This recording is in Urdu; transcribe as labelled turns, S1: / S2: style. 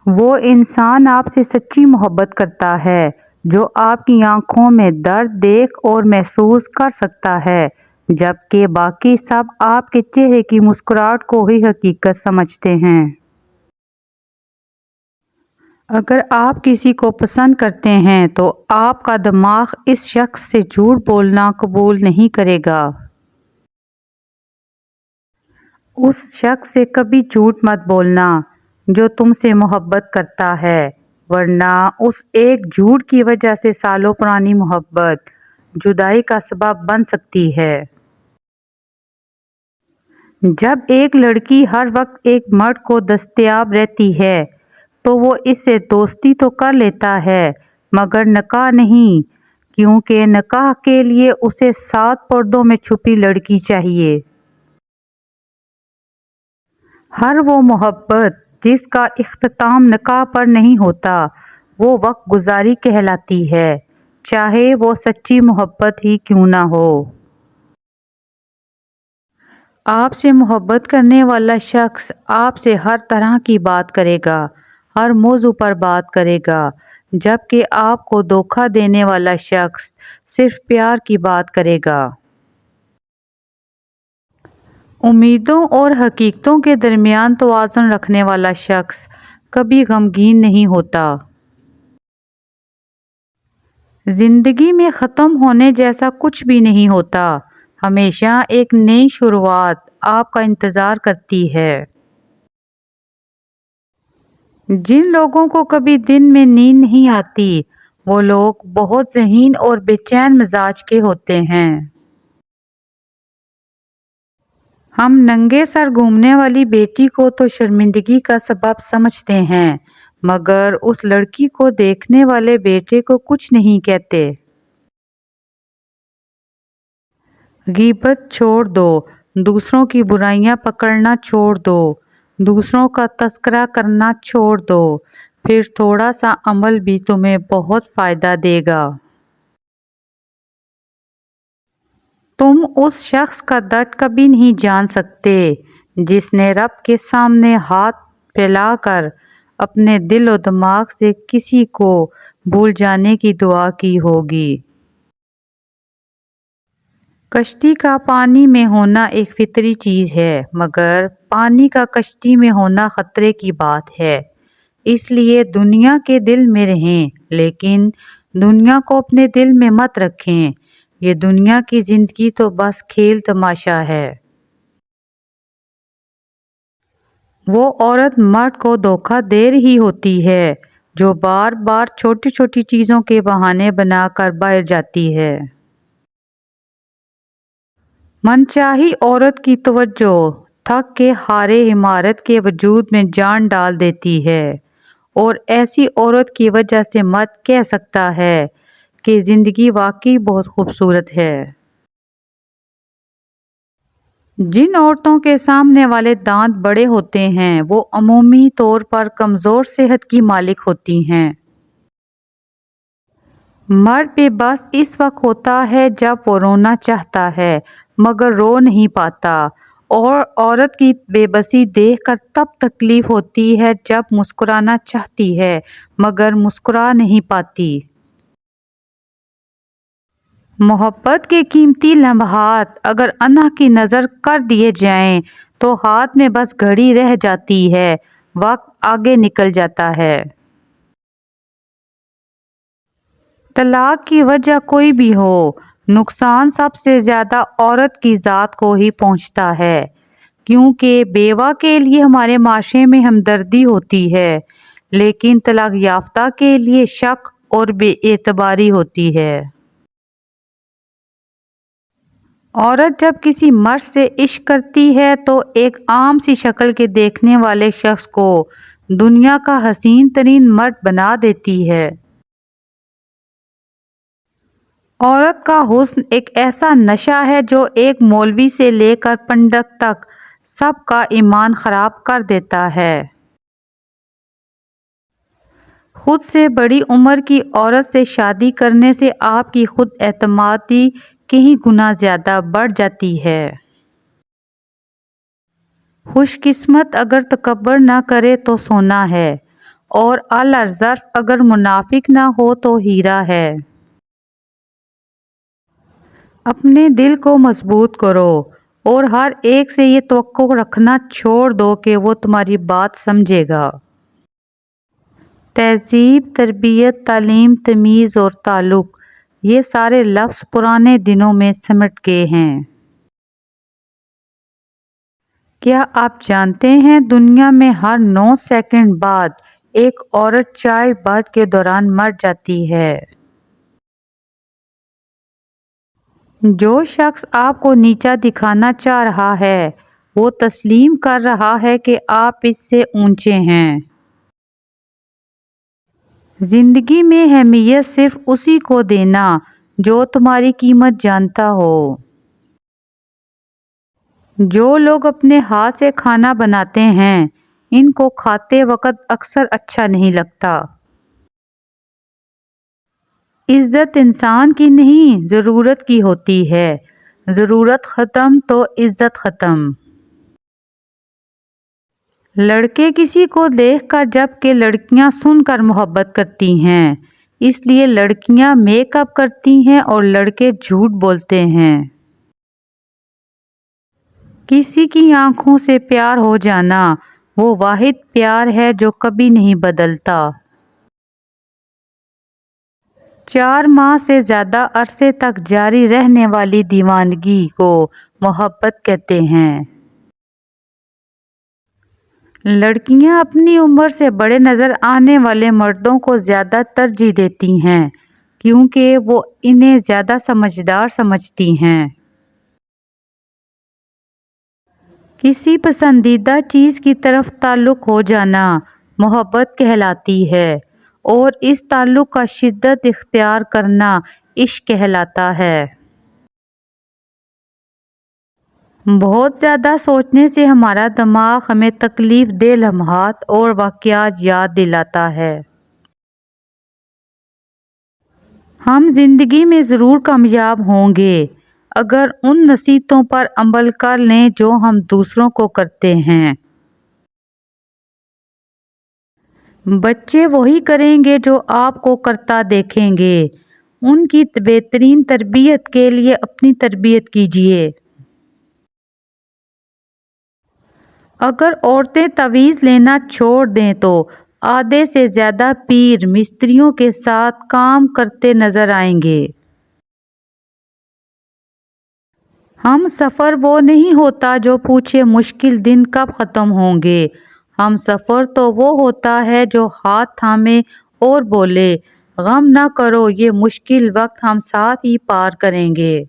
S1: وہ انسان آپ سے سچی محبت کرتا ہے جو آپ کی آنکھوں میں درد دیکھ اور محسوس کر سکتا ہے، جبکہ باقی سب آپ کے چہرے کی مسکراہٹ کو ہی حقیقت سمجھتے ہیں۔ اگر آپ کسی کو پسند کرتے ہیں تو آپ کا دماغ اس شخص سے جھوٹ بولنا قبول نہیں کرے گا۔ اس شخص سے کبھی جھوٹ مت بولنا جو تم سے محبت کرتا ہے، ورنہ اس ایک جھوٹ کی وجہ سے سالوں پرانی محبت جدائی کا سبب بن سکتی ہے۔ جب ایک لڑکی ہر وقت ایک مرد کو دستیاب رہتی ہے تو وہ اس سے دوستی تو کر لیتا ہے مگر نکاح نہیں، کیونکہ نکاح کے لیے اسے 7 پردوں میں چھپی لڑکی چاہیے۔ ہر وہ محبت جس کا اختتام نکاح پر نہیں ہوتا وہ وقت گزاری کہلاتی ہے، چاہے وہ سچی محبت ہی کیوں نہ ہو۔ آپ سے محبت کرنے والا شخص آپ سے ہر طرح کی بات کرے گا، ہر موضوع پر بات کرے گا، جبکہ آپ کو دھوکہ دینے والا شخص صرف پیار کی بات کرے گا۔ امیدوں اور حقیقتوں کے درمیان توازن رکھنے والا شخص کبھی غمگین نہیں ہوتا۔ زندگی میں ختم ہونے جیسا کچھ بھی نہیں ہوتا، ہمیشہ ایک نئی شروعات آپ کا انتظار کرتی ہے۔ جن لوگوں کو کبھی دن میں نیند نہیں آتی وہ لوگ بہت ذہین اور بے چین مزاج کے ہوتے ہیں۔ ہم ننگے سر گھومنے والی بیٹی کو تو شرمندگی کا سبب سمجھتے ہیں مگر اس لڑکی کو دیکھنے والے بیٹے کو کچھ نہیں کہتے۔ غیبت چھوڑ دو، دوسروں کی برائیاں پکڑنا چھوڑ دو، دوسروں کا تذکرہ کرنا چھوڑ دو، پھر تھوڑا سا عمل بھی تمہیں بہت فائدہ دے گا۔ تم اس شخص کا درد کبھی نہیں جان سکتے جس نے رب کے سامنے ہاتھ پھیلا کر اپنے دل و دماغ سے کسی کو بھول جانے کی دعا کی ہوگی۔ کشتی کا پانی میں ہونا ایک فطری چیز ہے مگر پانی کا کشتی میں ہونا خطرے کی بات ہے، اس لیے دنیا کے دل میں رہیں لیکن دنیا کو اپنے دل میں مت رکھیں، یہ دنیا کی زندگی تو بس کھیل تماشا ہے۔ وہ عورت مرد کو دھوکہ دے رہی ہوتی ہے جو بار بار چھوٹی چھوٹی چیزوں کے بہانے بنا کر باہر جاتی ہے۔ منچاہی عورت کی توجہ تھک کے ہارے عمارت کے وجود میں جان ڈال دیتی ہے، اور ایسی عورت کی وجہ سے مرد کہہ سکتا ہے کہ زندگی واقعی بہت خوبصورت ہے۔ جن عورتوں کے سامنے والے دانت بڑے ہوتے ہیں وہ عمومی طور پر کمزور صحت کی مالک ہوتی ہیں۔ مرد بے بس اس وقت ہوتا ہے جب وہ رونا چاہتا ہے مگر رو نہیں پاتا، اور عورت کی بے بسی دیکھ کر تب تکلیف ہوتی ہے جب مسکرانا چاہتی ہے مگر مسکرا نہیں پاتی۔ محبت کے قیمتی لمحات اگر انا کی نظر کر دیے جائیں تو ہاتھ میں بس گھڑی رہ جاتی ہے، وقت آگے نکل جاتا ہے۔ طلاق کی وجہ کوئی بھی ہو، نقصان سب سے زیادہ عورت کی ذات کو ہی پہنچتا ہے، کیونکہ بیوہ کے لیے ہمارے معاشرے میں ہمدردی ہوتی ہے لیکن طلاق یافتہ کے لیے شک اور بے اعتباری ہوتی ہے۔ عورت جب کسی مرد سے عشق کرتی ہے تو ایک عام سی شکل کے دیکھنے والے شخص کو دنیا کا حسین ترین مرد بنا دیتی ہے۔ عورت کا حسن ایک ایسا نشہ ہے جو ایک مولوی سے لے کر پنڈت تک سب کا ایمان خراب کر دیتا ہے۔ خود سے بڑی عمر کی عورت سے شادی کرنے سے آپ کی خود اعتمادی کئی گنا زیادہ بڑھ جاتی ہے۔ خوش قسمت اگر تکبر نہ کرے تو سونا ہے، اور اعلیٰ ظرف اگر منافق نہ ہو تو ہیرا ہے۔ اپنے دل کو مضبوط کرو اور ہر ایک سے یہ توقع رکھنا چھوڑ دو کہ وہ تمہاری بات سمجھے گا۔ تہذیب، تربیت، تعلیم، تمیز اور تعلق، یہ سارے لفظ پرانے دنوں میں سمٹ گئے ہیں۔ کیا آپ جانتے ہیں دنیا میں ہر 9 سیکنڈ بعد ایک عورت چائلڈ برتھ کے دوران مر جاتی ہے؟ جو شخص آپ کو نیچا دکھانا چاہ رہا ہے وہ تسلیم کر رہا ہے کہ آپ اس سے اونچے ہیں۔ زندگی میں اہمیت صرف اسی کو دینا جو تمہاری قیمت جانتا ہو۔ جو لوگ اپنے ہاتھ سے کھانا بناتے ہیں ان کو کھاتے وقت اکثر اچھا نہیں لگتا۔ عزت انسان کی نہیں ضرورت کی ہوتی ہے، ضرورت ختم تو عزت ختم۔ لڑکے کسی کو دیکھ کر جبکہ لڑکیاں سن کر محبت کرتی ہیں، اس لیے لڑکیاں میک اپ کرتی ہیں اور لڑکے جھوٹ بولتے ہیں۔ کسی کی آنکھوں سے پیار ہو جانا وہ واحد پیار ہے جو کبھی نہیں بدلتا۔ 4 ماہ سے زیادہ عرصے تک جاری رہنے والی دیوانگی کو محبت کہتے ہیں۔ لڑکیاں اپنی عمر سے بڑے نظر آنے والے مردوں کو زیادہ ترجیح دیتی ہیں کیونکہ وہ انہیں زیادہ سمجھدار سمجھتی ہیں۔ کسی پسندیدہ چیز کی طرف تعلق ہو جانا محبت کہلاتی ہے اور اس تعلق کا شدت اختیار کرنا عشق کہلاتا ہے۔ بہت زیادہ سوچنے سے ہمارا دماغ ہمیں تکلیف دہ لمحات اور واقعات یاد دلاتا ہے۔ ہم زندگی میں ضرور کامیاب ہوں گے اگر ان نصیحتوں پر عمل کر لیں جو ہم دوسروں کو کرتے ہیں۔ بچے وہی کریں گے جو آپ کو کرتا دیکھیں گے۔ ان کی بہترین تربیت کے لیے اپنی تربیت کیجیے۔ اگر عورتیں تعویذ لینا چھوڑ دیں تو آدھے سے زیادہ پیر مستریوں کے ساتھ کام کرتے نظر آئیں گے۔ ہم سفر وہ نہیں ہوتا جو پوچھے مشکل دن کب ختم ہوں گے، ہم سفر تو وہ ہوتا ہے جو ہاتھ تھامے اور بولے غم نہ کرو یہ مشکل وقت ہم ساتھ ہی پار کریں گے۔